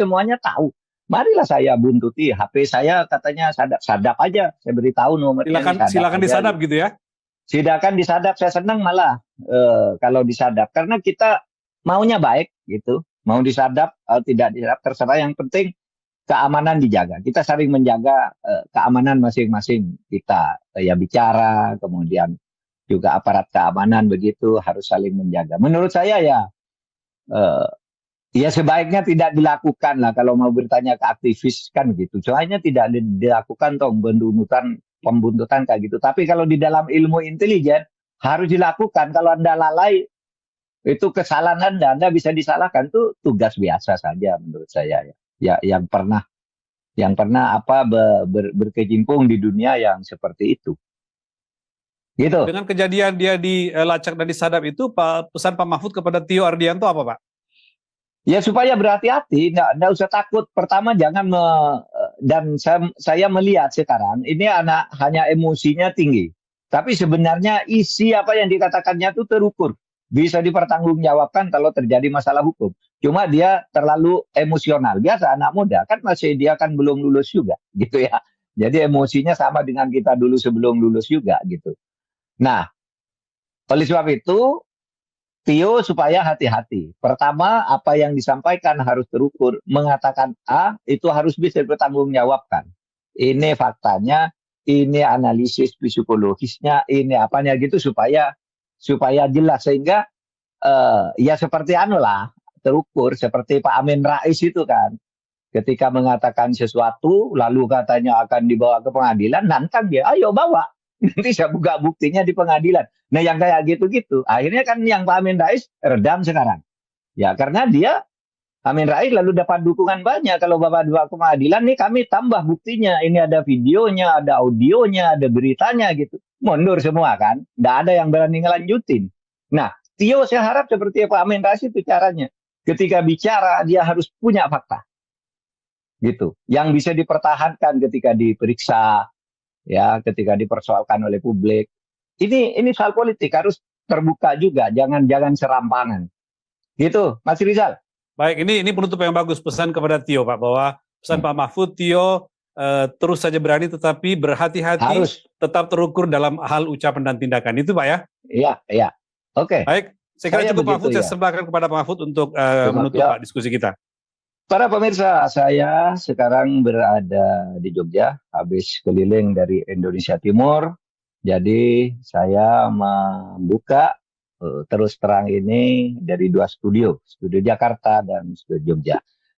semuanya tahu. Marilah saya buntuti HP saya, katanya sadap aja. Saya beritahu nomornya ini sadap Silakan aja, disadap gitu. gitu ya. Silakan disadap, saya senang malah kalau disadap, karena kita maunya baik gitu. Mau disadap atau tidak disadap terserah, yang penting keamanan dijaga. Kita saling menjaga keamanan masing-masing kita, ya bicara, kemudian juga aparat keamanan begitu harus saling menjaga. Menurut saya ya, eh, ya sebaiknya tidak dilakukan lah kalau mau bertanya ke aktivis kan gitu. Soalnya tidak dilakukan toh pembuntutan kayak gitu. Tapi kalau di dalam ilmu intelijen harus dilakukan. Kalau Anda lalai, itu kesalahan Anda bisa disalahkan. Itu tugas biasa saja menurut saya ya. Ya yang pernah apa berkecimpung di dunia yang seperti itu. Gitu. Dengan kejadian dia dilacak dan disadap itu, pesan Pak Mahfud kepada Tio Ardianto apa, Pak? Ya supaya berhati-hati, nggak usah takut. Pertama jangan dan saya melihat sekarang ini anak hanya emosinya tinggi. Tapi sebenarnya isi apa yang dikatakannya itu terukur. Bisa dipertanggungjawabkan kalau terjadi masalah hukum. Cuma dia terlalu emosional. Biasa anak muda kan dia kan belum lulus juga gitu ya. Jadi emosinya sama dengan kita dulu sebelum lulus juga gitu. Nah, oleh sebab itu Tio supaya hati-hati. Pertama, apa yang disampaikan harus terukur. Mengatakan A, itu harus bisa dipertanggungjawabkan. Ini faktanya, ini analisis psikologisnya, ini apanya gitu supaya jelas. Sehingga ya seperti lah, terukur. Seperti Pak Amin Rais itu kan. Ketika mengatakan sesuatu, lalu katanya akan dibawa ke pengadilan, nantang dia, ayo bawa. Nanti saya buka buktinya di pengadilan. Nah yang kayak gitu-gitu, akhirnya kan yang Pak Amin Rais redam sekarang. Ya karena dia, Amin Rais lalu dapat dukungan banyak. Kalau Bapak dua ke pengadilan, nih kami tambah buktinya. Ini ada videonya, ada audionya, ada beritanya gitu. Mundur semua kan. Nggak ada yang berani ngelanjutin. Nah, Tio saya harap seperti Pak Amin Rais itu caranya. Ketika bicara, dia harus punya fakta. Gitu. Yang bisa dipertahankan ketika diperiksa, ya ketika dipersoalkan oleh publik. Ini soal politik harus terbuka juga, jangan serampangan. Gitu, Mas Rizal. Baik, ini penutup yang bagus, pesan kepada Tio, Pak, bahwa pesan Pak Mahfud, Tio terus saja berani tetapi berhati-hati, tetap terukur dalam hal ucapan dan tindakan. Itu Pak ya? Iya. Oke. Baik, saya kira cukup Pak Mahfud, saya serahkan kepada Pak Mahfud untuk menutup Pak diskusi kita. Para pemirsa, saya sekarang berada di Jogja, habis keliling dari Indonesia Timur. Jadi saya membuka terus terang ini dari dua studio Jakarta dan studio Jogja.